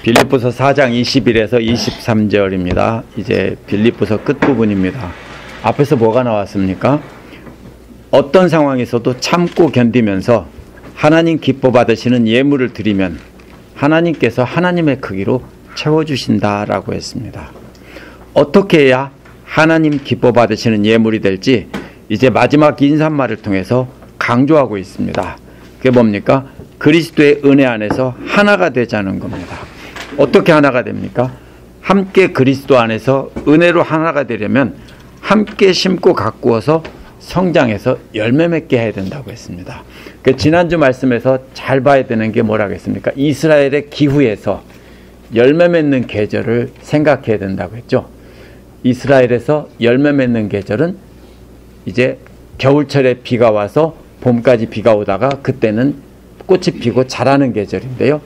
빌립보서 4장 21에서 23절입니다. 이제 빌립보서 끝부분입니다. 앞에서 뭐가 나왔습니까? 어떤 상황에서도 참고 견디면서 하나님 기뻐 받으시는 예물을 드리면 하나님께서 하나님의 크기로 채워주신다라고 했습니다. 어떻게 해야 하나님 기뻐 받으시는 예물이 될지 이제 마지막 인사말을 통해서 강조하고 있습니다. 그게 뭡니까? 그리스도의 은혜 안에서 하나가 되자는 겁니다. 어떻게 하나가 됩니까? 함께 그리스도 안에서 은혜로 하나가 되려면 함께 심고 가꾸어서 성장해서 열매 맺게 해야 된다고 했습니다. 그 지난주 말씀에서 잘 봐야 되는 게 뭐라고 했습니까? 이스라엘의 기후에서 열매 맺는 계절을 생각해야 된다고 했죠. 이스라엘에서 열매 맺는 계절은 이제 겨울철에 비가 와서 봄까지 비가 오다가 그때는 꽃이 피고 자라는 계절인데요.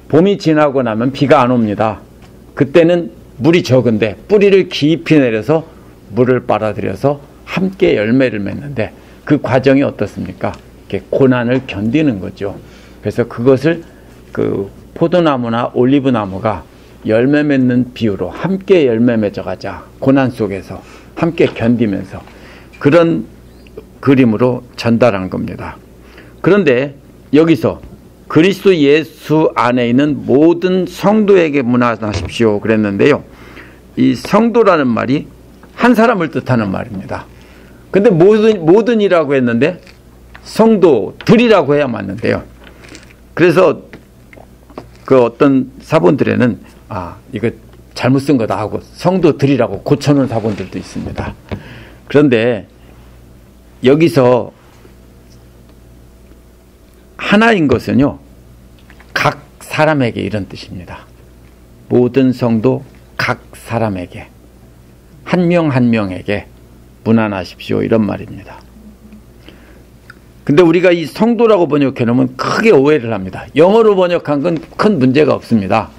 봄이 지나고 나면 비가 안 옵니다. 그때는 물이 적은데 뿌리를 깊이 내려서 물을 빨아들여서 함께 열매를 맺는데 그 과정이 어떻습니까? 이렇게 고난을 견디는 거죠. 그래서 그것을 그 포도나무나 올리브나무가 열매 맺는 비유로 함께 열매 맺어가자. 고난 속에서 함께 견디면서 그런 그림으로 전달한 겁니다. 그런데 여기서 그리스도 예수 안에 있는 모든 성도에게 문안하십시오 그랬는데요. 이 성도라는 말이 한 사람을 뜻하는 말입니다. 근데 모든이라고 했는데 성도들이라고 해야 맞는데요. 그래서 그 어떤 사본들에는 이거 잘못 쓴 거다 하고 성도들이라고 고쳐놓은 사본들도 있습니다. 그런데 여기서 하나인 것은요, 각 사람에게 이런 뜻입니다. 모든 성도 각 사람에게, 한 명 한 명에게 문안하십시오 이런 말입니다. 근데 우리가 이 성도라고 번역해 놓으면 크게 오해를 합니다. 영어로 번역한 건 큰 문제가 없습니다.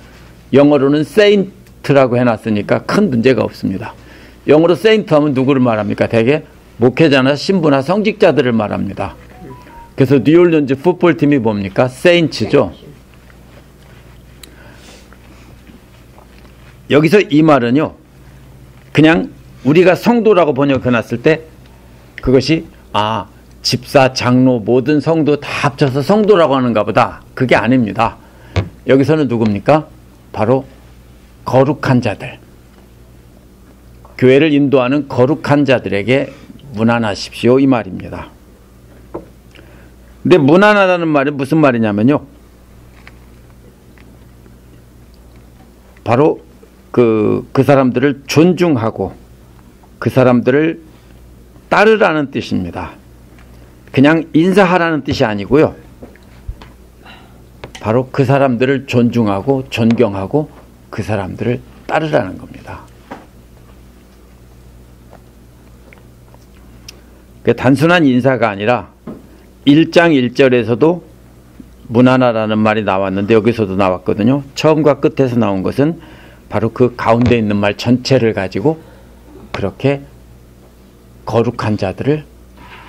영어로는 saint라고 해놨으니까 큰 문제가 없습니다. 영어로 saint 하면 누구를 말합니까? 대개 목회자나 신부나 성직자들을 말합니다. 그래서 뉴올리언즈 풋볼팀이 뭡니까? 세인츠죠. 여기서 이 말은요, 그냥 우리가 성도라고 번역해놨을 때 그것이 집사, 장로, 모든 성도 다 합쳐서 성도라고 하는가 보다. 그게 아닙니다. 여기서는 누굽니까? 바로 거룩한 자들, 교회를 인도하는 거룩한 자들에게 문안하십시오 이 말입니다. 근데 문안하다는 말이 무슨 말이냐면요, 바로 그 사람들을 존중하고 그 사람들을 따르라는 뜻입니다. 그냥 인사하라는 뜻이 아니고요, 바로 그 사람들을 존중하고 존경하고 그 사람들을 따르라는 겁니다. 단순한 인사가 아니라 1장 1절에서도 문안하라는 말이 나왔는데 여기서도 나왔거든요. 처음과 끝에서 나온 것은 바로 그 가운데 있는 말 전체를 가지고 그렇게 거룩한 자들을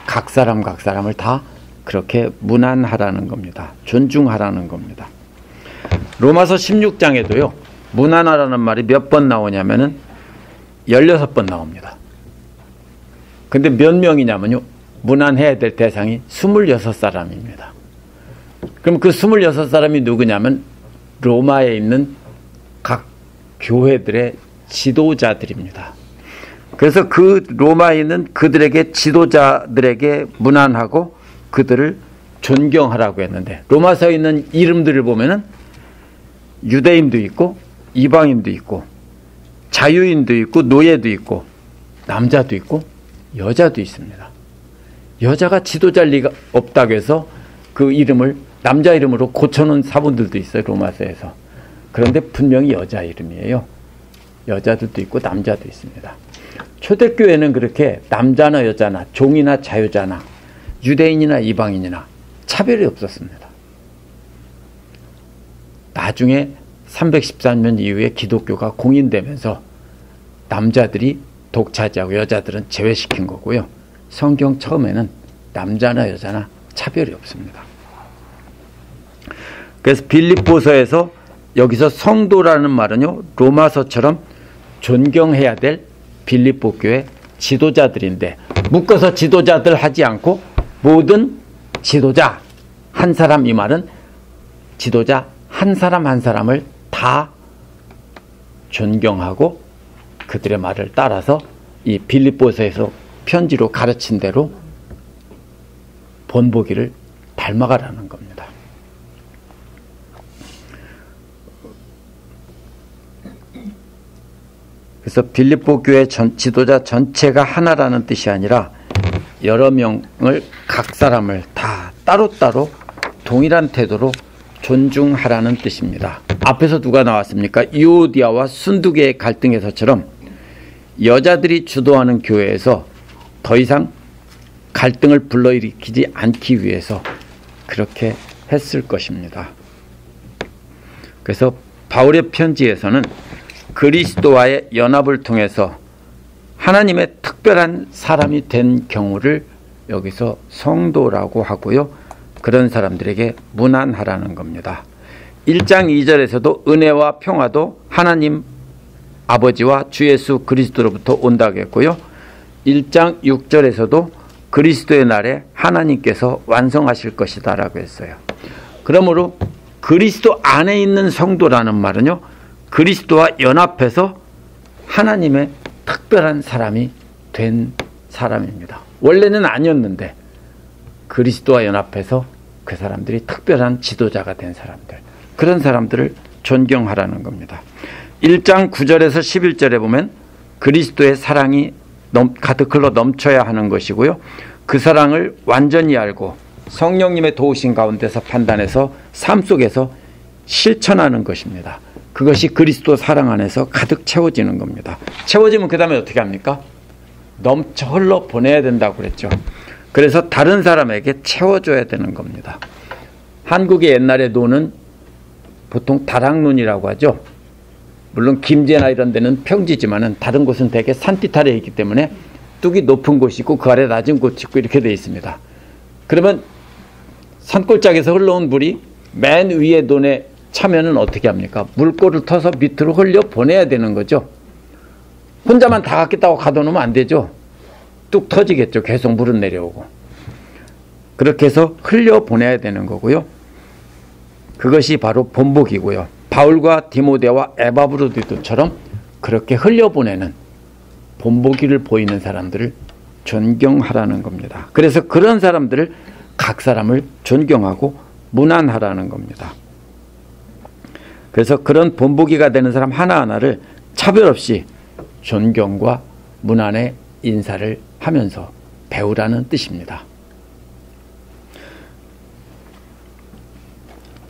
각 사람을 다 그렇게 문안하라는 겁니다. 존중하라는 겁니다. 로마서 16장에도요. 문안하라는 말이 몇 번 나오냐면은 16번 나옵니다. 근데 몇 명이냐면요. 문안해야 될 대상이 26사람입니다. 그럼 그 26사람이 누구냐면 로마에 있는 각 교회들의 지도자들입니다. 그래서 그 로마에 있는 그들에게 지도자들에게 문안하고 그들을 존경하라고 했는데 로마서에 있는 이름들을 보면은 유대인도 있고 이방인도 있고 자유인도 있고 노예도 있고 남자도 있고 여자도 있습니다. 여자가 지도자일 리가 없다고 해서 그 이름을 남자 이름으로 고쳐놓은 사본들도 있어요. 로마서에서. 그런데 분명히 여자 이름이에요. 여자들도 있고 남자도 있습니다. 초대교회는 그렇게 남자나 여자나 종이나 자유자나 유대인이나 이방인이나 차별이 없었습니다. 나중에 313년 이후에 기독교가 공인되면서 남자들이 독차지하고 여자들은 제외시킨 거고요. 성경 처음에는 남자나 여자나 차별이 없습니다. 그래서 빌립보서에서 여기서 성도라는 말은요, 로마서처럼 존경해야 될 빌립보 교회 지도자들인데, 묶어서 지도자들 하지 않고 모든 지도자 한 사람, 이 말은 지도자 한 사람 한 사람을 다 존경하고 그들의 말을 따라서 이 빌립보서에서 편지로 가르친 대로 본보기를 닮아가라는 겁니다. 그래서 빌립보 교회 지도자 전체가 하나라는 뜻이 아니라 여러 명을, 각 사람을 다 따로따로 동일한 태도로 존중하라는 뜻입니다. 앞에서 누가 나왔습니까? 유오디아와 순두계의 갈등에서처럼 여자들이 주도하는 교회에서 더 이상 갈등을 불러일으키지 않기 위해서 그렇게 했을 것입니다. 그래서 바울의 편지에서는 그리스도와의 연합을 통해서 하나님의 특별한 사람이 된 경우를 여기서 성도라고 하고요. 그런 사람들에게 문안하라는 겁니다. 1장 2절에서도 은혜와 평화도 하나님 아버지와 주 예수 그리스도로부터 온다고 했고요. 1장 6절에서도 그리스도의 날에 하나님께서 완성하실 것이다 라고 했어요. 그러므로 그리스도 안에 있는 성도라는 말은요, 그리스도와 연합해서 하나님의 특별한 사람이 된 사람입니다. 원래는 아니었는데 그리스도와 연합해서 그 사람들이 특별한 지도자가 된 사람들, 그런 사람들을 존경하라는 겁니다. 1장 9절에서 11절에 보면 그리스도의 사랑이 가득 흘러 넘쳐야 하는 것이고요. 그 사랑을 완전히 알고 성령님의 도우신 가운데서 판단해서 삶 속에서 실천하는 것입니다. 그것이 그리스도 사랑 안에서 가득 채워지는 겁니다. 채워지면 그 다음에 어떻게 합니까? 넘쳐 흘러 보내야 된다고 그랬죠. 그래서 다른 사람에게 채워줘야 되는 겁니다. 한국의 옛날의 논은 보통 다락논이라고 하죠. 물론 김제나 이런 데는 평지지만은 다른 곳은 대개 산빛 아래에 있기 때문에 뚝이 높은 곳이 있고 그 아래 낮은 곳이 있고 이렇게 되어 있습니다. 그러면 산골짜기에서 흘러온 물이 맨 위에 논에 차면은 어떻게 합니까? 물꼬를 터서 밑으로 흘려 보내야 되는 거죠. 혼자만 다 갖겠다고 가둬놓으면 안 되죠. 뚝 터지겠죠. 계속 물은 내려오고. 그렇게 해서 흘려 보내야 되는 거고요. 그것이 바로 본보기고요. 바울과 디모데와 에바브로디도처럼 그렇게 흘려보내는 본보기를 보이는 사람들을 존경하라는 겁니다. 그래서 그런 사람들을, 각 사람을 존경하고 문안하라는 겁니다. 그래서 그런 본보기가 되는 사람 하나하나를 차별 없이 존경과 문안의 인사를 하면서 배우라는 뜻입니다.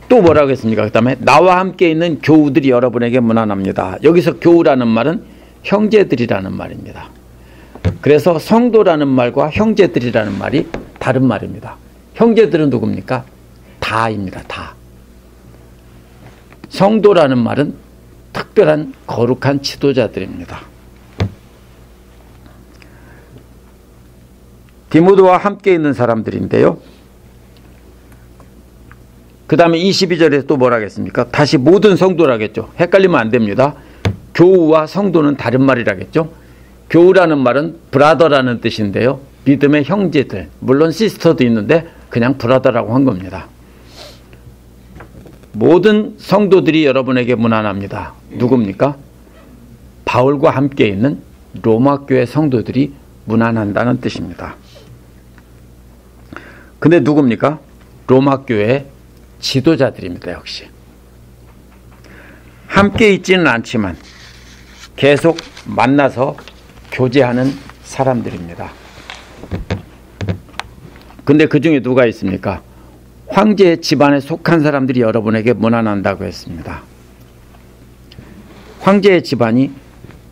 또 뭐라고 했습니까? 그 다음에 나와 함께 있는 교우들이 여러분에게 문안합니다. 여기서 교우라는 말은 형제들이라는 말입니다. 그래서 성도라는 말과 형제들이라는 말이 다른 말입니다. 형제들은 누굽니까? 다입니다. 다. 성도라는 말은 특별한 거룩한 지도자들입니다. 디모데와 함께 있는 사람들인데요. 그 다음에 22절에 또 뭐라 하겠습니까? 다시 모든 성도라겠죠. 헷갈리면 안 됩니다. 교우와 성도는 다른 말이라겠죠. 교우라는 말은 브라더라는 뜻인데요. 믿음의 형제들, 물론 시스터도 있는데 그냥 브라더라고 한 겁니다. 모든 성도들이 여러분에게 문안합니다. 누굽니까? 바울과 함께 있는 로마교회 성도들이 문안한다는 뜻입니다. 근데 누굽니까? 로마교회 지도자들입니다. 역시 함께 있지는 않지만 계속 만나서 교제하는 사람들입니다. 근데 그 중에 누가 있습니까? 황제의 집안에 속한 사람들이 여러분에게 문안한다고 했습니다. 황제의 집안이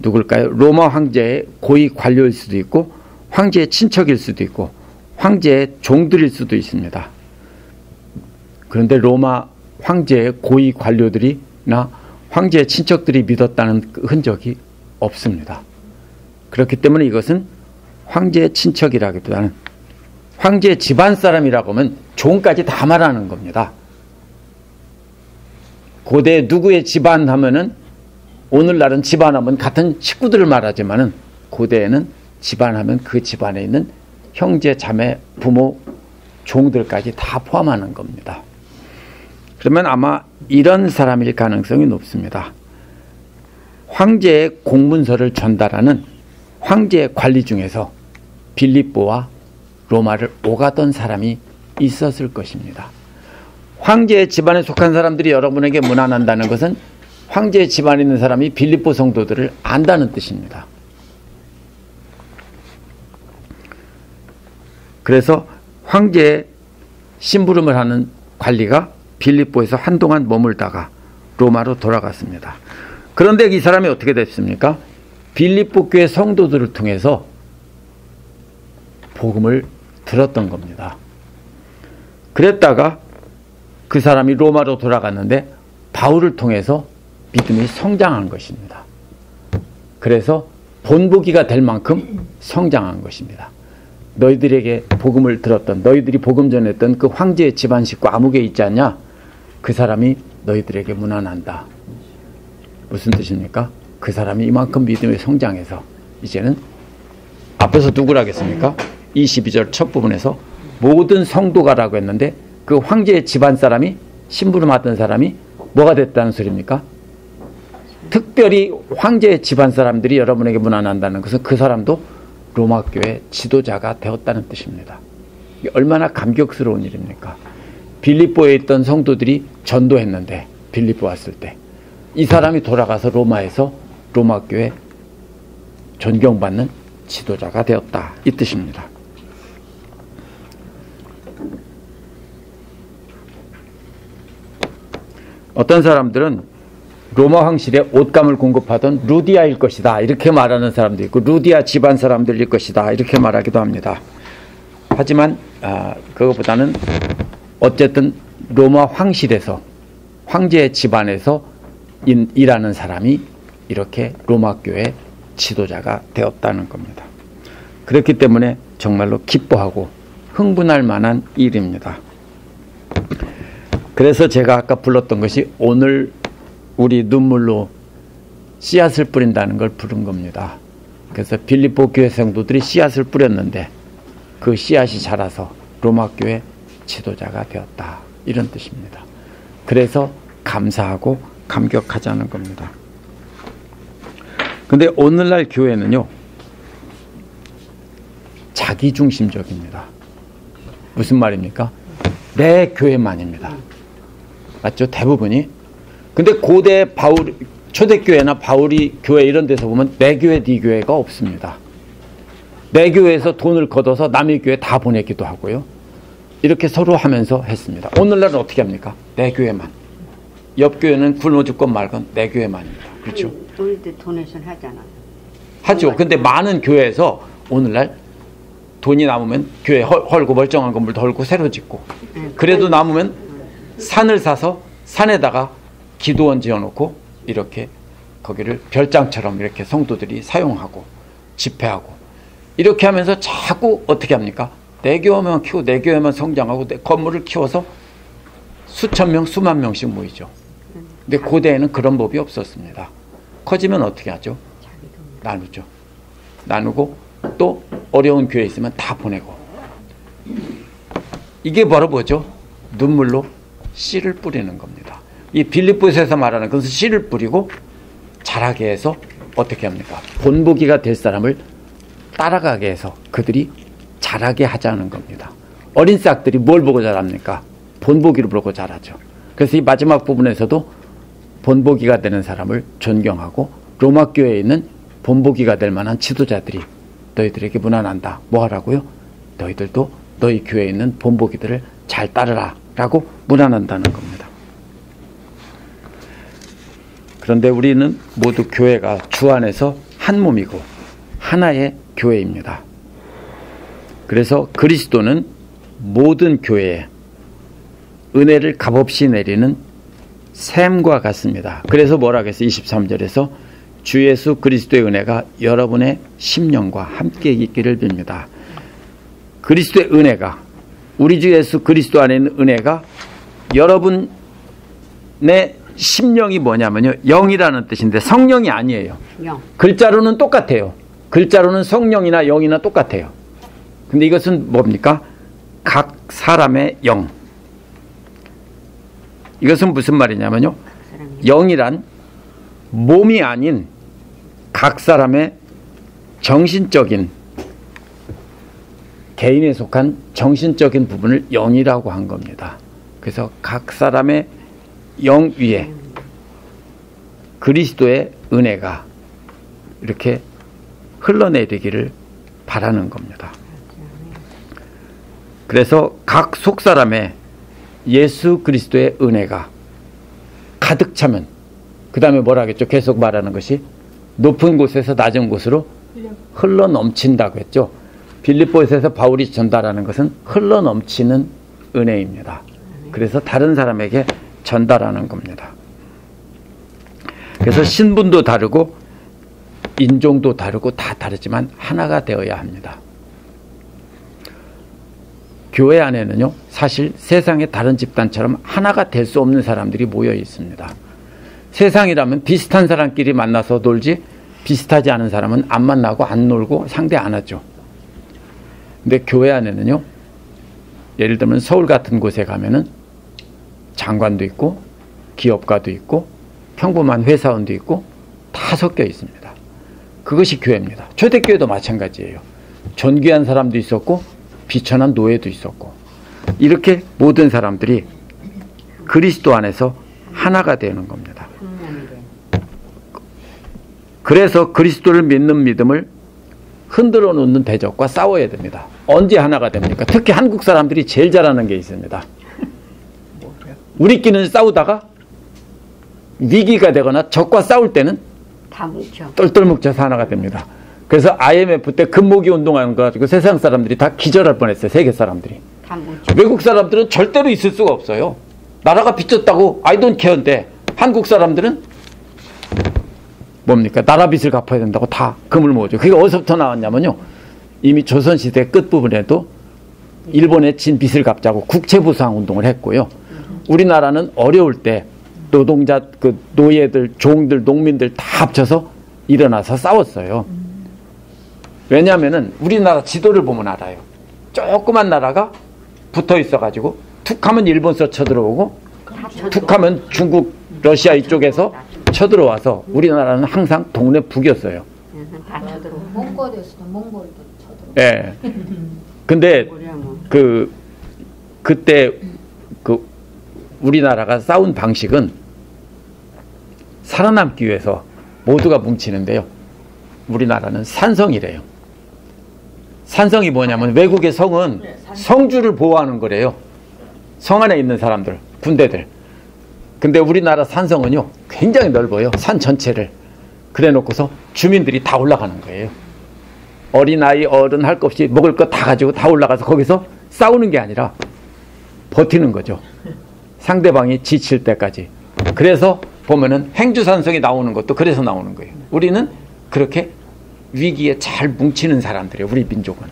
누굴까요? 로마 황제의 고위 관료일 수도 있고 황제의 친척일 수도 있고 황제의 종들일 수도 있습니다. 그런데 로마 황제의 고위 관료들이나 황제의 친척들이 믿었다는 흔적이 없습니다. 그렇기 때문에 이것은 황제의 친척이라기보다는 황제의 집안 사람이라고 하면 종까지 다 말하는 겁니다. 고대 누구의 집안 하면은 오늘날은 집안 하면 같은 식구들을 말하지만은 고대에는 집안 하면 그 집안에 있는 형제, 자매, 부모, 종들까지 다 포함하는 겁니다. 그러면 아마 이런 사람일 가능성이 높습니다. 황제의 공문서를 전달하는 황제의 관리 중에서 빌립보와 로마를 오가던 사람이 있었을 것입니다. 황제의 집안에 속한 사람들이 여러분에게 문안한다는 것은 황제의 집안에 있는 사람이 빌립보 성도들을 안다는 뜻입니다. 그래서 황제의 심부름을 하는 관리가 빌립보에서 한동안 머물다가 로마로 돌아갔습니다. 그런데 이 사람이 어떻게 됐습니까? 빌립보 교회 성도들을 통해서 복음을 들었던 겁니다. 그랬다가 그 사람이 로마로 돌아갔는데 바울을 통해서 믿음이 성장한 것입니다. 그래서 본보기가 될 만큼 성장한 것입니다. 너희들에게 복음을 들었던, 너희들이 복음 전했던 그 황제의 집안 식구 아무개 있지 않냐? 그 사람이 너희들에게 문안한다. 무슨 뜻입니까? 그 사람이 이만큼 믿음이 성장해서 이제는 앞에서 누구라 하겠습니까? 22절 첫 부분에서 모든 성도가라고 했는데 그 황제의 집안 사람이 심부름하던 사람이 뭐가 됐다는 소리입니까? 특별히 황제의 집안 사람들이 여러분에게 문안한다는 것은 그 사람도 로마 교회 지도자가 되었다는 뜻입니다. 얼마나 감격스러운 일입니까? 빌립보에 있던 성도들이 전도했는데 빌립보 왔을 때 이 사람이 돌아가서 로마에서 로마 교회 존경받는 지도자가 되었다. 이 뜻입니다. 어떤 사람들은 로마 황실에 옷감을 공급하던 루디아일 것이다 이렇게 말하는 사람도 있고 루디아 집안 사람들일 것이다 이렇게 말하기도 합니다. 하지만 그것보다는 어쨌든 로마 황실에서 황제의 집안에서 일하는 사람이 이렇게 로마 교회 지도자가 되었다는 겁니다. 그렇기 때문에 정말로 기뻐하고 흥분할 만한 일입니다. 그래서 제가 아까 불렀던 것이 오늘 우리 눈물로 씨앗을 뿌린다는 걸 부른 겁니다. 그래서 빌립보 교회 성도들이 씨앗을 뿌렸는데 그 씨앗이 자라서 로마 교회 지도자가 되었다. 이런 뜻입니다. 그래서 감사하고 감격하자는 겁니다. 근데 오늘날 교회는요, 자기중심적입니다. 무슨 말입니까? 내 교회만입니다. 맞죠? 대부분이. 근데 고대 바울, 초대교회나 바울이 교회 이런 데서 보면 내 교회, 네 교회가 없습니다. 내 교회에서 돈을 걷어서 남의 교회 다 보내기도 하고요. 이렇게 서로 하면서 했습니다. 오늘날은 어떻게 합니까? 내 교회만. 옆 교회는 굶어 죽건 말건 내 교회만입니다. 그렇죠? 우리도 도네이션 하잖아. 하죠. 근데 많은 교회에서 오늘날 돈이 남으면 교회 헐고 멀쩡한 건물 헐고 새로 짓고 그래도 남으면 산을 사서 산에다가 기도원 지어놓고 이렇게 거기를 별장처럼 이렇게 성도들이 사용하고 집회하고 이렇게 하면서 자꾸 어떻게 합니까? 내 교회만 키우고 내 교회만 성장하고 내 건물을 키워서 수천 명 수만 명씩 모이죠. 근데 고대에는 그런 법이 없었습니다. 커지면 어떻게 하죠? 나누죠. 나누고 또 어려운 교회 있으면 다 보내고. 이게 바로 뭐죠? 눈물로 씨를 뿌리는 겁니다. 이 빌립보에서 말하는 것은 씨를 뿌리고 자라게 해서 어떻게 합니까? 본보기가 될 사람을 따라가게 해서 그들이 자라게 하자는 겁니다. 어린 싹들이 뭘 보고 자랍니까? 본보기를 보고 자라죠. 그래서 이 마지막 부분에서도 본보기가 되는 사람을 존경하고 로마 교회에 있는 본보기가 될 만한 지도자들이 너희들에게 문안한다. 뭐 하라고요? 너희들도 너희 교회에 있는 본보기들을 잘 따르라 라고 문안한다는 겁니다. 그런데 우리는 모두 교회가 주 안에서 한 몸이고 하나의 교회입니다. 그래서 그리스도는 모든 교회에 은혜를 값없이 내리는 샘과 같습니다. 그래서 뭐라 그랬어요? 23절에서 주 예수 그리스도의 은혜가 여러분의 심령과 함께 있기를 빕니다. 그리스도의 은혜가, 우리 주 예수 그리스도 안에 있는 은혜가 여러분의 심령이 뭐냐면요, 영이라는 뜻인데 성령이 아니에요. 영. 글자로는 똑같아요. 글자로는 성령이나 영이나 똑같아요. 근데 이것은 뭡니까? 각 사람의 영. 이것은 무슨 말이냐면요, 영이란 몸이 아닌 각 사람의 정신적인, 개인에 속한 정신적인 부분을 영이라고 한 겁니다. 그래서 각 사람의 영 위에 그리스도의 은혜가 이렇게 흘러내리기를 바라는 겁니다. 그래서 각 속사람의 예수 그리스도의 은혜가 가득 차면, 그 다음에 뭐라 하겠죠? 계속 말하는 것이 높은 곳에서 낮은 곳으로 흘러 넘친다고 했죠. 빌립보에서 바울이 전달하는 것은 흘러 넘치는 은혜입니다. 그래서 다른 사람에게 전달하는 겁니다. 그래서 신분도 다르고 인종도 다르고 다 다르지만 하나가 되어야 합니다. 교회 안에는요, 사실 세상의 다른 집단처럼 하나가 될 수 없는 사람들이 모여 있습니다. 세상이라면 비슷한 사람끼리 만나서 놀지, 비슷하지 않은 사람은 안 만나고 안 놀고 상대 안 하죠. 근데 교회 안에는요, 예를 들면 서울 같은 곳에 가면은 장관도 있고 기업가도 있고 평범한 회사원도 있고 다 섞여 있습니다. 그것이 교회입니다. 초대교회도 마찬가지예요. 존귀한 사람도 있었고 비천한 노예도 있었고, 이렇게 모든 사람들이 그리스도 안에서 하나가 되는 겁니다. 그래서 그리스도를 믿는 믿음을 흔들어 놓는 대적과 싸워야 됩니다. 언제 하나가 됩니까? 특히 한국 사람들이 제일 잘하는 게 있습니다. 우리끼리는 싸우다가 위기가 되거나 적과 싸울 때는 다 뭉쳐. 똘똘 뭉쳐서 하나가 됩니다. 그래서 IMF 때 금모기 운동하는 거 가지고 세상 사람들이 다 기절할 뻔했어요. 세계 사람들이. 다 뭉쳐. 외국 사람들은 절대로 있을 수가 없어요. 나라가 빚졌다고 I don't care인데, 한국 사람들은 뭡니까? 나라 빚을 갚아야 된다고 다 금을 모으죠. 그게 어디서부터 나왔냐면요, 이미 조선시대 끝부분에도 일본에 진 빚을 갚자고 국채보상 운동을 했고요. 우리나라는 어려울 때 노동자, 그 노예들, 종들, 농민들 다 합쳐서 일어나서 싸웠어요. 왜냐하면은 우리나라 지도를 보면 알아요. 조그만 나라가 붙어 있어가지고 툭 하면 일본서 쳐들어오고 툭 하면 중국, 러시아 이쪽에서 쳐들어와서 우리나라는 항상 동네 북이었어요. 다 쳐들어오고. 몽골이었으면 몽골도 쳐들어오고. 예. 근데 그때 우리나라가 싸운 방식은 살아남기 위해서 모두가 뭉치는데요, 우리나라는 산성이래요. 산성이 뭐냐면 외국의 성은 성주를 보호하는 거래요. 성 안에 있는 사람들, 군대들. 근데 우리나라 산성은요, 굉장히 넓어요. 산 전체를. 그래 놓고서 주민들이 다 올라가는 거예요. 어린아이, 어른 할 것 없이 먹을 거 다 가지고 다 올라가서 거기서 싸우는 게 아니라 버티는 거죠. 상대방이 지칠 때까지. 그래서 보면은 행주산성이 나오는 것도 그래서 나오는 거예요. 우리는 그렇게 위기에 잘 뭉치는 사람들이에요, 우리 민족은.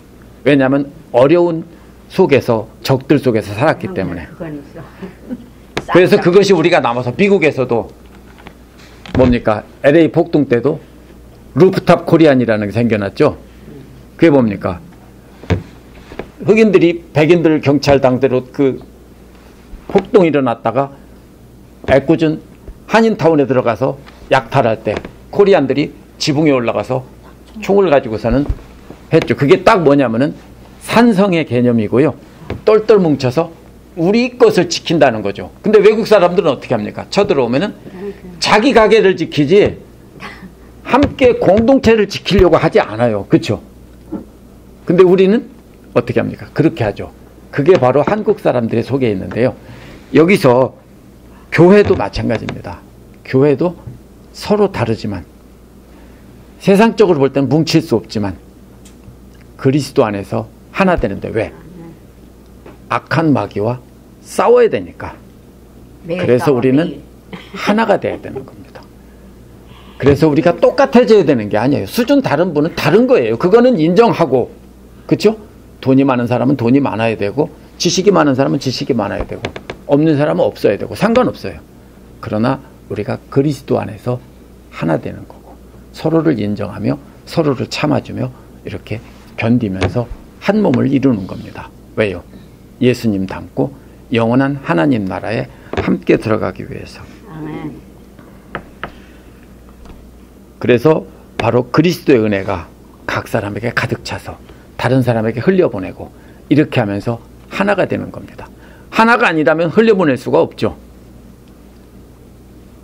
왜냐하면 어려운 속에서, 적들 속에서 살았기 때문에. 그건 있어. 그래서 그것이 우리가 남아서 미국에서도 뭡니까? LA 폭동 때도 루프탑 코리안이라는 게 생겨났죠. 그게 뭡니까? 흑인들이 백인들 경찰당대로 그 폭동이 일어났다가 애꿎은 한인타운에 들어가서 약탈할 때 코리안들이 지붕에 올라가서 총을 가지고서는 했죠. 그게 딱 뭐냐면은 산성의 개념이고요, 똘똘 뭉쳐서 우리 것을 지킨다는 거죠. 근데 외국 사람들은 어떻게 합니까? 쳐들어오면은 자기 가게를 지키지 함께 공동체를 지키려고 하지 않아요. 그렇죠? 근데 우리는 어떻게 합니까? 그렇게 하죠. 그게 바로 한국 사람들의 속에 있는데요, 여기서 교회도 마찬가지입니다. 교회도 서로 다르지만, 세상적으로 볼 때는 뭉칠 수 없지만 그리스도 안에서 하나 되는데, 왜? 악한 마귀와 싸워야 되니까. 그래서 우리는 하나가 돼야 되는 겁니다. 그래서 우리가 똑같아져야 되는 게 아니에요. 수준 다른 분은 다른 거예요. 그거는 인정하고, 그렇죠? 돈이 많은 사람은 돈이 많아야 되고, 지식이 많은 사람은 지식이 많아야 되고, 없는 사람은 없어야 되고, 상관없어요. 그러나 우리가 그리스도 안에서 하나 되는 거고, 서로를 인정하며 서로를 참아주며 이렇게 견디면서 한 몸을 이루는 겁니다. 왜요? 예수님 닮고 영원한 하나님 나라에 함께 들어가기 위해서. 아멘. 그래서 바로 그리스도의 은혜가 각 사람에게 가득 차서 다른 사람에게 흘려보내고 이렇게 하면서 하나가 되는 겁니다. 하나가 아니라면 흘려보낼 수가 없죠.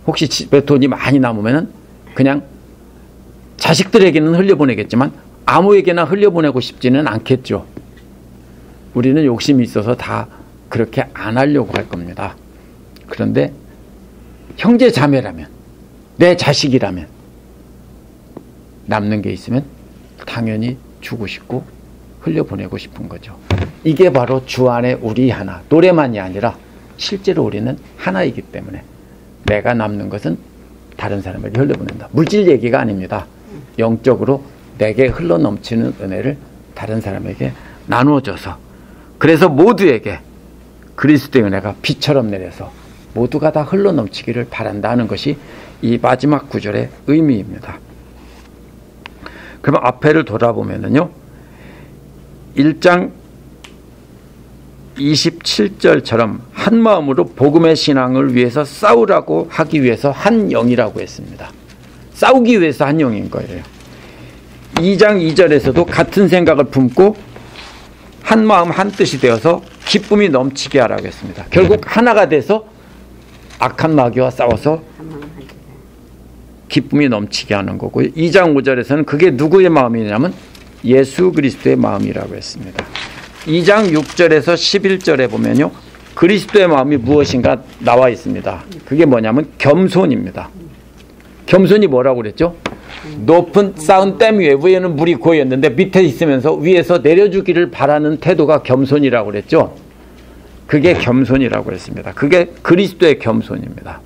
혹시 집에 돈이 많이 남으면 그냥 자식들에게는 흘려보내겠지만 아무에게나 흘려보내고 싶지는 않겠죠. 우리는 욕심이 있어서 다 그렇게 안 하려고 할 겁니다. 그런데 형제 자매라면, 내 자식이라면 남는 게 있으면 당연히 주고 싶고 흘려보내고 싶은 거죠. 이게 바로 주 안에 우리 하나, 노래만이 아니라 실제로 우리는 하나이기 때문에 내가 남는 것은 다른 사람에게 흘려보낸다. 물질 얘기가 아닙니다. 영적으로 내게 흘러넘치는 은혜를 다른 사람에게 나누어줘서, 그래서 모두에게 그리스도의 은혜가 비처럼 내려서 모두가 다 흘러넘치기를 바란다는 것이 이 마지막 구절의 의미입니다. 그럼 앞에를 돌아보면은요, 1장 27절처럼 한 마음으로 복음의 신앙을 위해서 싸우라고 하기 위해서 한 영이라고 했습니다. 싸우기 위해서 한 영인 거예요. 2장 2절에서도 같은 생각을 품고 한 마음 한 뜻이 되어서 기쁨이 넘치게 하라고 했습니다. 결국 하나가 돼서 악한 마귀와 싸워서 기쁨이 넘치게 하는 거고요. 2장 5절에서는 그게 누구의 마음이냐면 예수 그리스도의 마음이라고 했습니다. 2장 6절에서 11절에 보면요, 그리스도의 마음이 무엇인가 나와 있습니다. 그게 뭐냐면 겸손입니다. 겸손이 뭐라고 그랬죠? 높은 쌓은 댐 위에는 물이 고였는데 밑에 있으면서 위에서 내려주기를 바라는 태도가 겸손이라고 그랬죠. 그게 겸손이라고 했습니다. 그게 그리스도의 겸손입니다.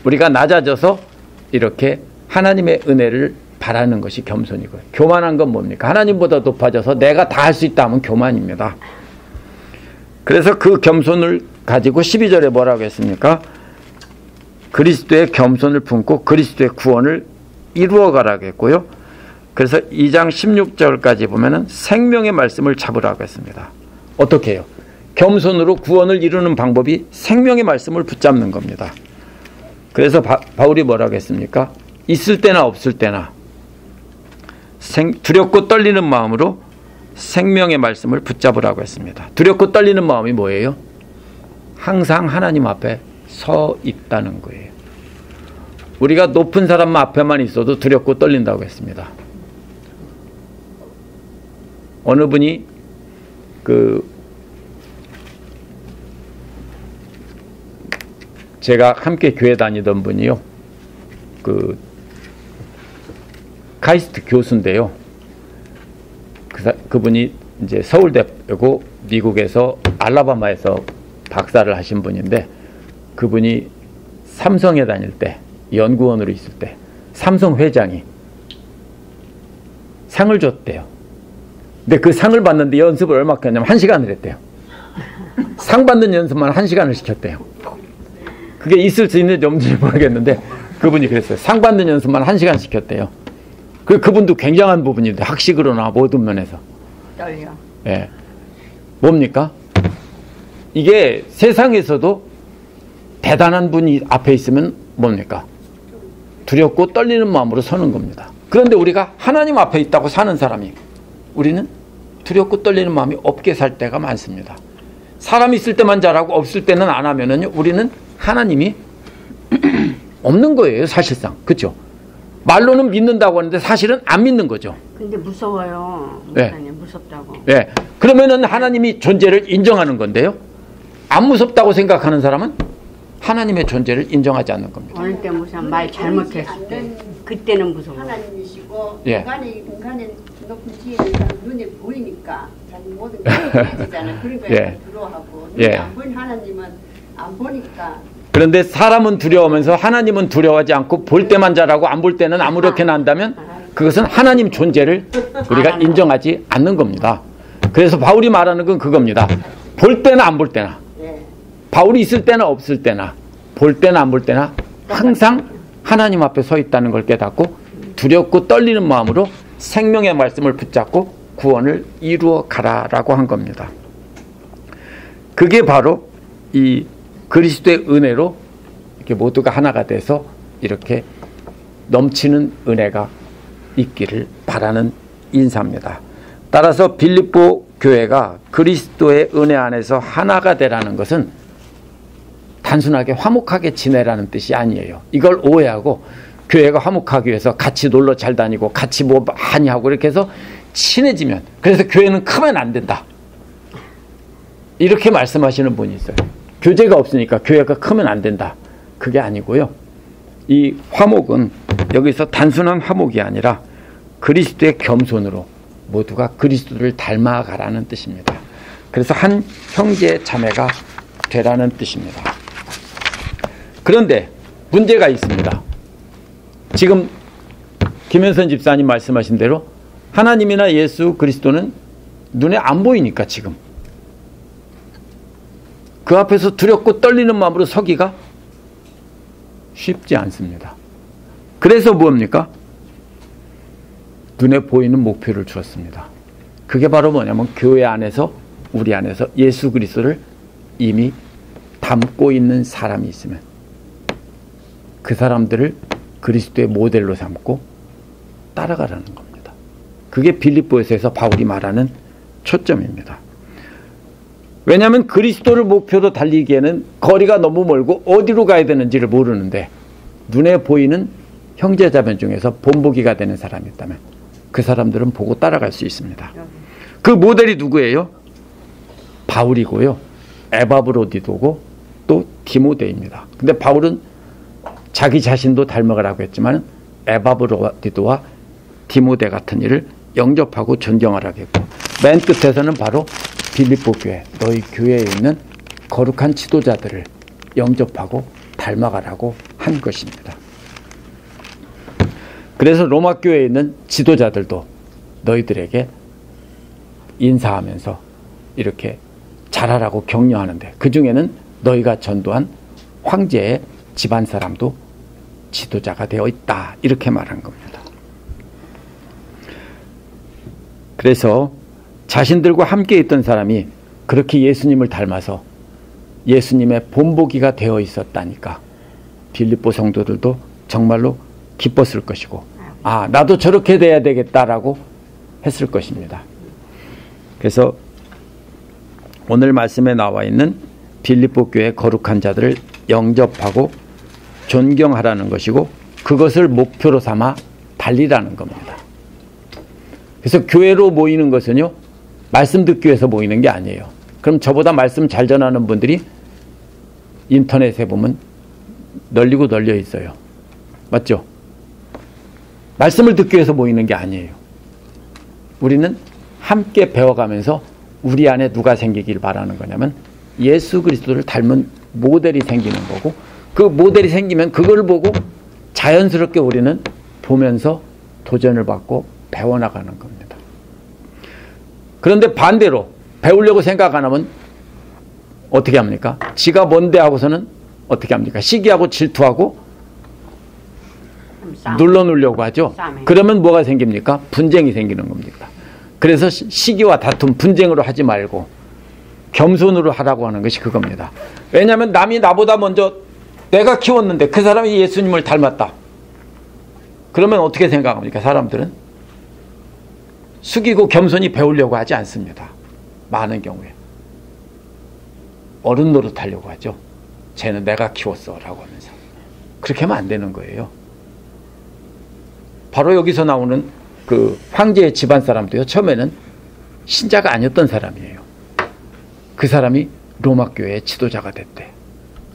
우리가 낮아져서 이렇게 하나님의 은혜를 바라는 것이 겸손이고요. 교만한 건 뭡니까? 하나님보다 높아져서 내가 다 할 수 있다 하면 교만입니다. 그래서 그 겸손을 가지고 12절에 뭐라고 했습니까? 그리스도의 겸손을 품고 그리스도의 구원을 이루어가라고 했고요. 그래서 2장 16절까지 보면은 생명의 말씀을 잡으라고 했습니다. 어떻게 해요? 겸손으로 구원을 이루는 방법이 생명의 말씀을 붙잡는 겁니다. 그래서 바울이 뭐라고 했습니까? 있을 때나 없을 때나 두렵고 떨리는 마음으로 생명의 말씀을 붙잡으라고 했습니다. 두렵고 떨리는 마음이 뭐예요? 항상 하나님 앞에 서 있다는 거예요. 우리가 높은 사람 앞에만 있어도 두렵고 떨린다고 했습니다. 어느 분이 제가 함께 교회 다니던 분이요, 카이스트 교수인데요. 그분이 이제 서울대고 미국에서 알라바마에서 박사를 하신 분인데, 그분이 삼성에 다닐 때, 연구원으로 있을 때 삼성 회장이 상을 줬대요. 근데 그 상을 받는데 연습을 얼마큼 했냐면 1시간을 했대요. 상 받는 연습만 1시간을 시켰대요. 그게 있을 수 있는지 없는지 모르겠는데 그분이 그랬어요. 상 받는 연습만 1시간 시켰대요. 그분도 굉장한 부분인데 학식으로나 모든 면에서 떨려. 예. 뭡니까? 이게 세상에서도 대단한 분이 앞에 있으면 뭡니까? 두렵고 떨리는 마음으로 서는 겁니다. 그런데 우리가 하나님 앞에 있다고 사는 사람이, 우리는 두렵고 떨리는 마음이 없게 살 때가 많습니다. 사람이 있을 때만 잘하고 없을 때는 안 하면은요, 우리는 하나님이 없는 거예요, 사실상. 그렇죠? 말로는 믿는다고 하는데 사실은 안 믿는 거죠. 근데 무서워요. 네. 무섭다고. 네. 그러면은 하나님이 존재를 인정하는 건데요. 안 무섭다고 생각하는 사람은 하나님의 존재를 인정하지 않는 겁니다. 어느 때 무슨 말 잘못했을 때 그때는 무서워. 하나님이시고 예. 인간의 높은 지혜는 눈에 보이니까 자기 모든 게 보여지잖아요. 그러니까 예. 두려워하고 예. 안 보인 하나님은 안 보니까. 그런데 사람은 두려워하면서 하나님은 두려워하지 않고 볼 때만 잘하고 안 볼 때는 아무렇게나 한다면 그것은 하나님 존재를 우리가 인정하지 않는 겁니다. 그래서 바울이 말하는 건 그겁니다. 볼 때나 안 볼 때나, 예. 바울이 있을 때나 없을 때나, 볼 때나 안 볼 때나 항상 하나님 앞에 서 있다는 걸 깨닫고 두렵고 떨리는 마음으로 생명의 말씀을 붙잡고 구원을 이루어 가라라고 한 겁니다. 그게 바로 이 그리스도의 은혜로 이렇게 모두가 하나가 돼서 이렇게 넘치는 은혜가 있기를 바라는 인사입니다. 따라서 빌립보 교회가 그리스도의 은혜 안에서 하나가 되라는 것은 단순하게 화목하게 지내라는 뜻이 아니에요. 이걸 오해하고 교회가 화목하기 위해서 같이 놀러 잘 다니고 같이 뭐 많이 하고 이렇게 해서 친해지면, 그래서 교회는 크면 안 된다, 이렇게 말씀하시는 분이 있어요. 교제가 없으니까 교회가 크면 안 된다. 그게 아니고요. 이 화목은 여기서 단순한 화목이 아니라 그리스도의 겸손으로 모두가 그리스도를 닮아가라는 뜻입니다. 그래서 한 형제 자매가 되라는 뜻입니다. 그런데 문제가 있습니다. 지금 김현선 집사님 말씀하신 대로 하나님이나 예수 그리스도는 눈에 안 보이니까 지금 그 앞에서 두렵고 떨리는 마음으로 서기가 쉽지 않습니다. 그래서 뭡니까? 눈에 보이는 목표를 주었습니다. 그게 바로 뭐냐면 교회 안에서, 우리 안에서 예수 그리스도를 이미 담고 있는 사람이 있으면 그 사람들을 그리스도의 모델로 삼고 따라가라는 겁니다. 그게 빌립보에서 바울이 말하는 초점입니다. 왜냐하면 그리스도를 목표로 달리기에는 거리가 너무 멀고 어디로 가야 되는지를 모르는데 눈에 보이는 형제자매 중에서 본보기가 되는 사람이 있다면 그 사람들은 보고 따라갈 수 있습니다. 그 모델이 누구예요? 바울이고요, 에바브로디도고 또 디모데입니다. 근데 바울은 자기 자신도 닮아가라고 했지만 에바브로디도와 디모데 같은 이를 영접하고 존경하라고 했고, 맨 끝에서는 바로 빌립보 교회, 너희 교회에 있는 거룩한 지도자들을 영접하고 닮아가라고 한 것입니다. 그래서 로마 교회에 있는 지도자들도 너희들에게 인사하면서 이렇게 잘하라고 격려하는데, 그 중에는 너희가 전도한 황제의 집안 사람도 지도자가 되어 있다, 이렇게 말한 겁니다. 그래서 자신들과 함께 있던 사람이 그렇게 예수님을 닮아서 예수님의 본보기가 되어 있었다니까 빌립보 성도들도 정말로 기뻤을 것이고, 아, 나도 저렇게 돼야 되겠다라고 했을 것입니다. 그래서 오늘 말씀에 나와 있는 빌립보 교회 거룩한 자들을 영접하고 존경하라는 것이고, 그것을 목표로 삼아 달리라는 겁니다. 그래서 교회로 모이는 것은요, 말씀 듣기 위해서 모이는 게 아니에요. 그럼 저보다 말씀 잘 전하는 분들이 인터넷에 보면 널리고 널려 있어요. 맞죠? 말씀을 듣기 위해서 모이는 게 아니에요. 우리는 함께 배워가면서 우리 안에 누가 생기길 바라는 거냐면 예수 그리스도를 닮은 모델이 생기는 거고, 그 모델이 생기면 그걸 보고 자연스럽게 우리는 보면서 도전을 받고 배워나가는 겁니다. 그런데 반대로 배우려고 생각 안 하면 어떻게 합니까? 지가 뭔데 하고서는 어떻게 합니까? 시기하고 질투하고 눌러놓으려고 하죠. 그러면 뭐가 생깁니까? 분쟁이 생기는 겁니다. 그래서 시기와 다툼, 분쟁으로 하지 말고 겸손으로 하라고 하는 것이 그겁니다. 왜냐하면 남이 나보다 먼저 내가 키웠는데 그 사람이 예수님을 닮았다. 그러면 어떻게 생각합니까? 사람들은 숙이고 겸손히 배우려고 하지 않습니다. 많은 경우에 어른 노릇하려고 하죠. 쟤는 내가 키웠어 라고 하면서. 그렇게 하면 안 되는 거예요. 바로 여기서 나오는 그 황제의 집안 사람도요, 처음에는 신자가 아니었던 사람이에요. 그 사람이 로마 교회의 지도자가 됐대.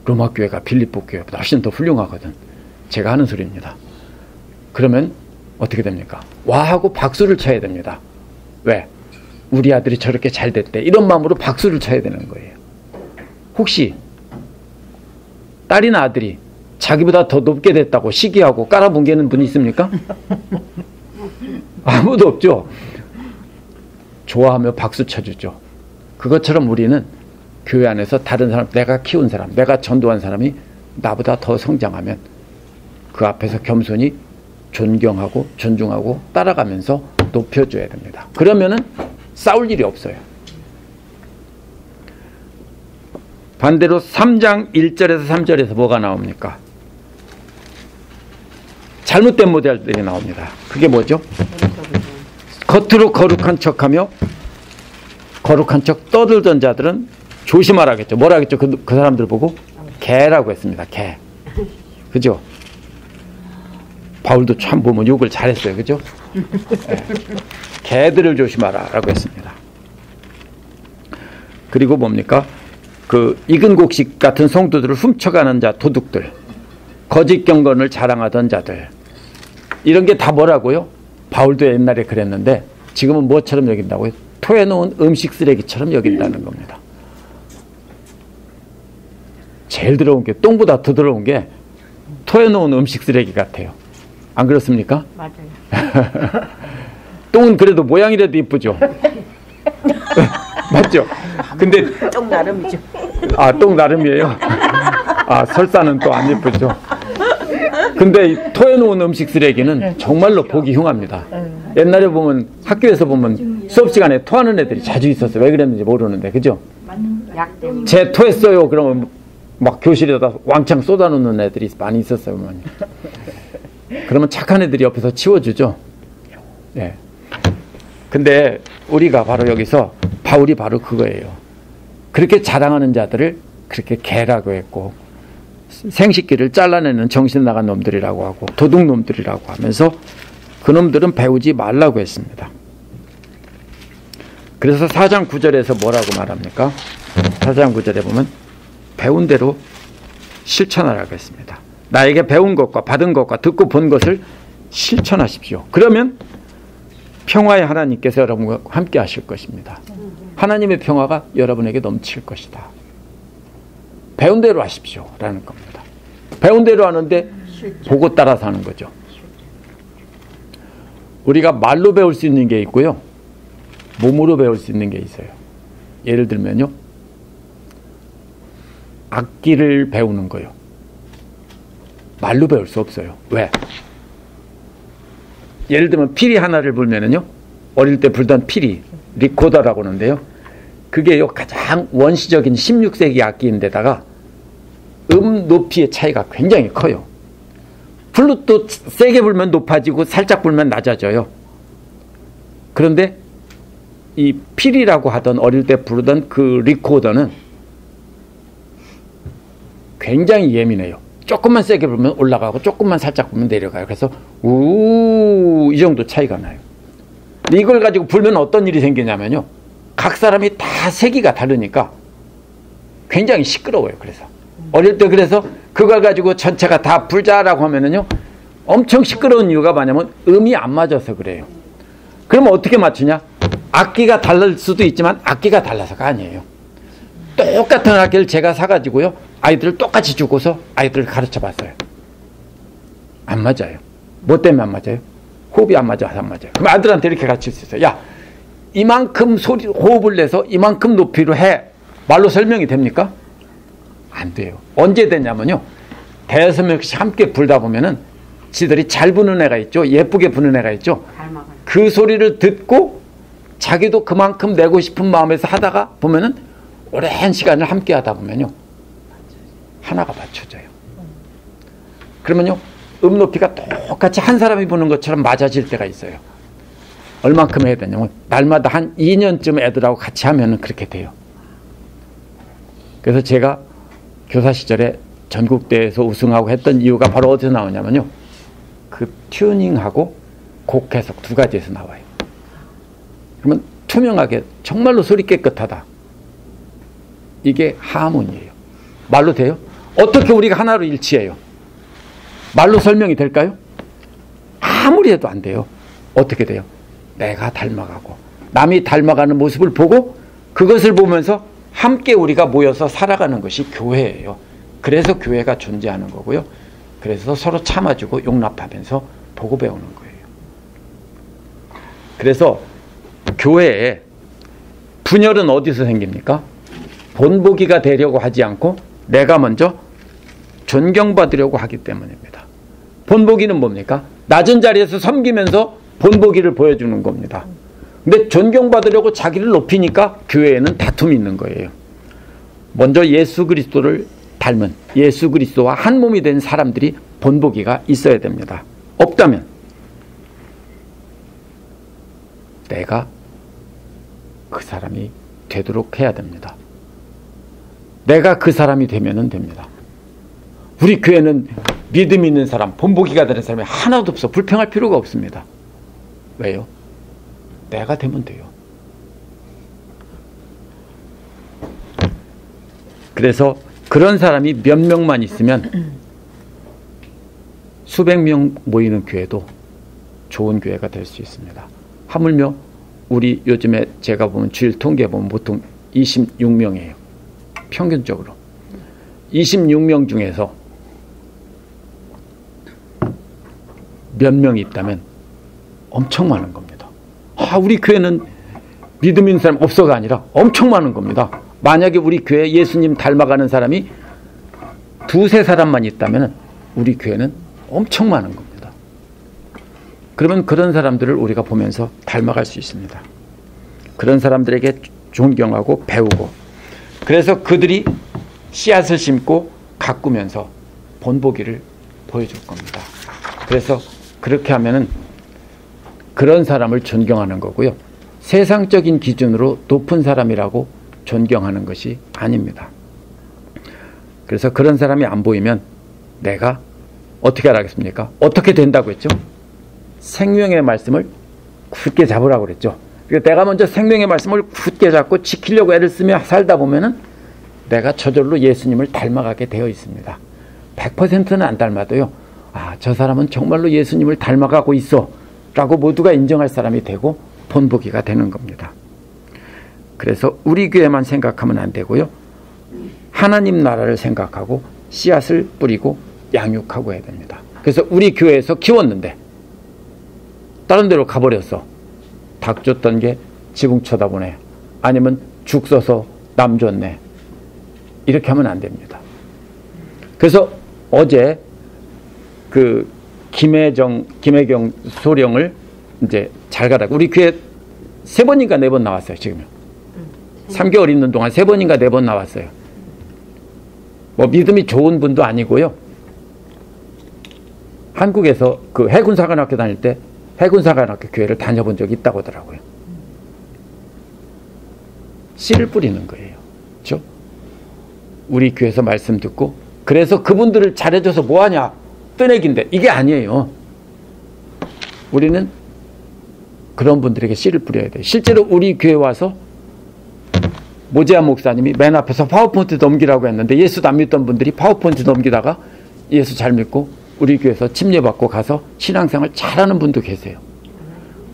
로마 교회가 빌립보 교회보다 훨씬 더 훌륭하거든. 제가 하는 소리입니다. 그러면 어떻게 됩니까? 와 하고 박수를 쳐야 됩니다. 왜? 우리 아들이 저렇게 잘 됐대. 이런 마음으로 박수를 쳐야 되는 거예요. 혹시 딸이나 아들이 자기보다 더 높게 됐다고 시기하고 깔아뭉개는 분이 있습니까? 아무도 없죠. 좋아하며 박수 쳐주죠. 그것처럼 우리는 교회 안에서 다른 사람, 내가 키운 사람, 내가 전도한 사람이 나보다 더 성장하면 그 앞에서 겸손히 존경하고 존중하고 따라가면서 높여줘야 됩니다. 그러면은 싸울 일이 없어요. 반대로 3장 1절에서 3절에서 뭐가 나옵니까? 잘못된 모델들이 나옵니다. 그게 뭐죠? 겉으로 거룩한 척하며 거룩한 척 떠들던 자들은 조심하라겠죠. 뭐라 하겠죠? 그 사람들 보고 개라고 했습니다. 개. 그죠? 바울도 참 보면 욕을 잘했어요. 그죠? 네. 개들을 조심하라 라고 했습니다. 그리고 뭡니까? 그 익은 곡식 같은 성도들을 훔쳐가는 자, 도둑들, 거짓 경건을 자랑하던 자들, 이런 게 다 뭐라고요? 바울도 옛날에 그랬는데 지금은 뭐처럼 여긴다고요? 토해놓은 음식 쓰레기처럼 여긴다는 겁니다. 제일 더러운 게, 똥보다 더 더러운 게 토해놓은 음식 쓰레기 같아요. 안 그렇습니까? 맞아요. 똥은 그래도 모양이라도 이쁘죠. 맞죠? 근데 똥 나름이죠. 똥 나름이에요. 설사는 또 안 예쁘죠. 근데 토해놓은 음식 쓰레기는 정말로 보기 흉합니다. 옛날에 보면 학교에서 보면 수업 시간에 토하는 애들이 자주 있었어요. 왜 그랬는지 모르는데, 그죠? 약 때문에. 쟤 토했어요. 그러면 막 교실에다 왕창 쏟아놓는 애들이 많이 있었어요. 많이. 그러면 착한 애들이 옆에서 치워주죠. 네. 근데 우리가 바로 여기서 바울이 바로 그거예요. 그렇게 자랑하는 자들을 그렇게 개라고 했고, 생식기를 잘라내는 정신 나간 놈들이라고 하고, 도둑놈들이라고 하면서 그놈들은 배우지 말라고 했습니다. 그래서 4장 9절에서 뭐라고 말합니까? 4장 9절에 보면 배운 대로 실천하라고 했습니다. 나에게 배운 것과 받은 것과 듣고 본 것을 실천하십시오. 그러면 평화의 하나님께서 여러분과 함께 하실 것입니다. 하나님의 평화가 여러분에게 넘칠 것이다. 배운 대로 하십시오 라는 겁니다. 배운 대로 하는데 보고 따라서 하는 거죠. 우리가 말로 배울 수 있는 게 있고요, 몸으로 배울 수 있는 게 있어요. 예를 들면요, 악기를 배우는 거요, 말로 배울 수 없어요. 왜? 예를 들면 피리 하나를 불면은요, 어릴 때 불던 피리, 리코더라고 하는데요, 그게요 가장 원시적인 16세기 악기인데다가 높이의 차이가 굉장히 커요. 플룻도 세게 불면 높아지고 살짝 불면 낮아져요. 그런데 이 피리라고 하던, 어릴 때 부르던 그 리코더는 굉장히 예민해요. 조금만 세게 불면 올라가고 조금만 살짝 불면 내려가요. 그래서 이 정도 차이가 나요. 근데 이걸 가지고 불면 어떤 일이 생기냐면요, 각 사람이 다 세기가 다르니까 굉장히 시끄러워요. 그래서 어릴 때 그래서 그걸 가지고 전체가 다 불자라고 하면은요, 엄청 시끄러운 이유가 뭐냐면 음이 안 맞아서 그래요. 그러면 어떻게 맞추냐? 악기가 다를 수도 있지만 악기가 달라서가 아니에요. 똑같은 악기를 제가 사가지고요, 아이들을 똑같이 주고서 아이들을 가르쳐 봤어요. 안 맞아요. 뭐 때문에 안 맞아요? 호흡이 안 맞아서 안 맞아요. 그럼 아들한테 이렇게 가르칠 수 있어요. 야, 이만큼 호흡을 내서 이만큼 높이로 해. 말로 설명이 됩니까? 안 돼요. 언제 되냐면요, 대여섯 명씩 함께 불다 보면은 지들이 잘 부는 애가 있죠. 예쁘게 부는 애가 있죠. 그 소리를 듣고 자기도 그만큼 내고 싶은 마음에서 하다가 보면은 오랜 시간을 함께 하다 보면요, 하나가 맞춰져요. 그러면요, 음 높이가 똑같이 한 사람이 부는 것처럼 맞아질 때가 있어요. 얼만큼 해야 되냐면 날마다 한 2년쯤 애들하고 같이 하면은 그렇게 돼요. 그래서 제가 교사 시절에 전국대회에서 우승하고 했던 이유가 바로 어디서 나오냐면요, 그 튜닝하고 곡 해석 두 가지에서 나와요. 그러면 투명하게 정말로 소리 깨끗하다, 이게 하모니예요. 말로 돼요? 어떻게 우리가 하나로 일치해요? 말로 설명이 될까요? 아무리 해도 안 돼요. 어떻게 돼요? 내가 닮아가고 남이 닮아가는 모습을 보고 그것을 보면서 함께 우리가 모여서 살아가는 것이 교회예요. 그래서 교회가 존재하는 거고요. 그래서 서로 참아주고 용납하면서 보고 배우는 거예요. 그래서 교회에 분열은 어디서 생깁니까? 본보기가 되려고 하지 않고 내가 먼저 존경받으려고 하기 때문입니다. 본보기는 뭡니까? 낮은 자리에서 섬기면서 본보기를 보여주는 겁니다. 근데 존경받으려고 자기를 높이니까 교회에는 다툼이 있는 거예요. 먼저 예수 그리스도를 닮은, 예수 그리스도와 한 몸이 된 사람들이 본보기가 있어야 됩니다. 없다면 내가 그 사람이 되도록 해야 됩니다. 내가 그 사람이 되면 됩니다. 우리 교회는 믿음 있는 사람, 본보기가 되는 사람이 하나도 없어. 불평할 필요가 없습니다. 왜요? 내가 되면 돼요. 그래서 그런 사람이 몇 명만 있으면 수백 명 모이는 교회도 좋은 교회가 될 수 있습니다. 하물며 우리 요즘에 제가 보면 주일 통계 보면 보통 26명이에요. 평균적으로. 26명 중에서 몇 명이 있다면 엄청 많은 겁니다. 우리 교회는 믿음 있는 사람 없어가 아니라 엄청 많은 겁니다. 만약에 우리 교회에 예수님 닮아가는 사람이 두세 사람만 있다면 우리 교회는 엄청 많은 겁니다. 그러면 그런 사람들을 우리가 보면서 닮아갈 수 있습니다. 그런 사람들에게 존경하고 배우고, 그래서 그들이 씨앗을 심고 가꾸면서 본보기를 보여줄 겁니다. 그래서 그렇게 하면은 그런 사람을 존경하는 거고요. 세상적인 기준으로 높은 사람이라고 존경하는 것이 아닙니다. 그래서 그런 사람이 안 보이면 내가 어떻게 하라겠습니까? 어떻게 된다고 했죠? 생명의 말씀을 굳게 잡으라고 그랬죠. 그러니까 내가 먼저 생명의 말씀을 굳게 잡고 지키려고 애를 쓰며 살다 보면은 내가 저절로 예수님을 닮아가게 되어 있습니다. 100%는 안 닮아도요. 저 사람은 정말로 예수님을 닮아가고 있어 라고 모두가 인정할 사람이 되고 본보기가 되는 겁니다. 그래서 우리 교회만 생각하면 안 되고요. 하나님 나라를 생각하고 씨앗을 뿌리고 양육하고 해야 됩니다. 그래서 우리 교회에서 키웠는데 다른 데로 가버렸어. 닭 줬던 게 지붕 쳐다보네. 아니면 죽 써서 남 줬네. 이렇게 하면 안 됩니다. 그래서 어제 그 김혜경 소령을 이제 잘 가라고 우리 교회 3번인가 4번 나왔어요. 지금 3개월 있는 동안 3번인가 4번 나왔어요. 뭐 믿음이 좋은 분도 아니고요. 한국에서 그 해군사관학교 다닐 때 해군사관학교 교회를 다녀본 적이 있다고 하더라고요. 씨를 뿌리는 거예요. 그렇죠? 우리 교회에서 말씀 듣고 그래서 그분들을 잘해줘서 뭐하냐 뜨내기인데 이게 아니에요. 우리는 그런 분들에게 씨를 뿌려야 돼요. 실제로 우리 교회 와서 모재한 목사님이 맨 앞에서 파워포인트 넘기라고 했는데 예수도 안 믿던 분들이 파워포인트 넘기다가 예수 잘 믿고 우리 교회에서 침례받고 가서 신앙생활 잘하는 분도 계세요.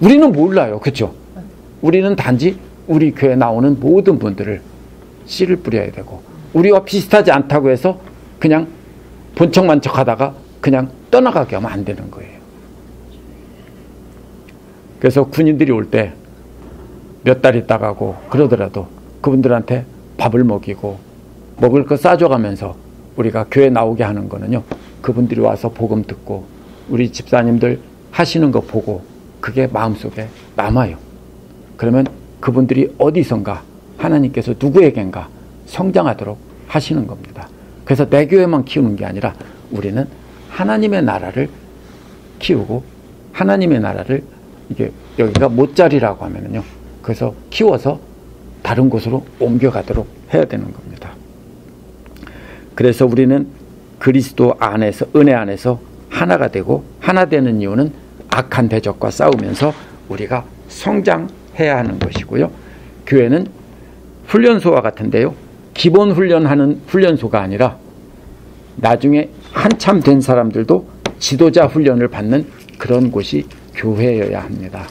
우리는 몰라요. 그렇죠? 우리는 단지 우리 교회에 나오는 모든 분들을 씨를 뿌려야 되고 우리와 비슷하지 않다고 해서 그냥 본척만척 하다가 그냥 떠나가게 하면 안 되는 거예요. 그래서 군인들이 올 때 몇 달 있다 가고 그러더라도 그분들한테 밥을 먹이고 먹을 거 싸줘가면서 우리가 교회 나오게 하는 거는요. 그분들이 와서 복음 듣고 우리 집사님들 하시는 거 보고 그게 마음속에 남아요. 그러면 그분들이 어디선가 하나님께서 누구에겐가 성장하도록 하시는 겁니다. 그래서 내 교회만 키우는 게 아니라 우리는 하나님의 나라를 키우고 하나님의 나라를 이게 여기가 못자리라고 하면은요. 그래서 키워서 다른 곳으로 옮겨가도록 해야 되는 겁니다. 그래서 우리는 그리스도 안에서 은혜 안에서 하나가 되고 하나 되는 이유는 악한 대적과 싸우면서 우리가 성장해야 하는 것이고요. 교회는 훈련소와 같은데요. 기본 훈련하는 훈련소가 아니라 나중에 한참 된 사람들도 지도자 훈련을 받는 그런 곳이 교회여야 합니다.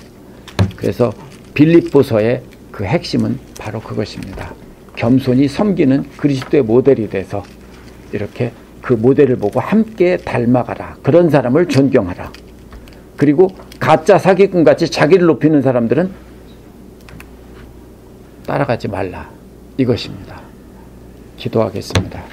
그래서 빌립보서의 그 핵심은 바로 그것입니다. 겸손히 섬기는 그리스도의 모델이 돼서 이렇게 그 모델을 보고 함께 닮아가라. 그런 사람을 존경하라. 그리고 가짜 사기꾼같이 자기를 높이는 사람들은 따라가지 말라. 이것입니다. 기도하겠습니다.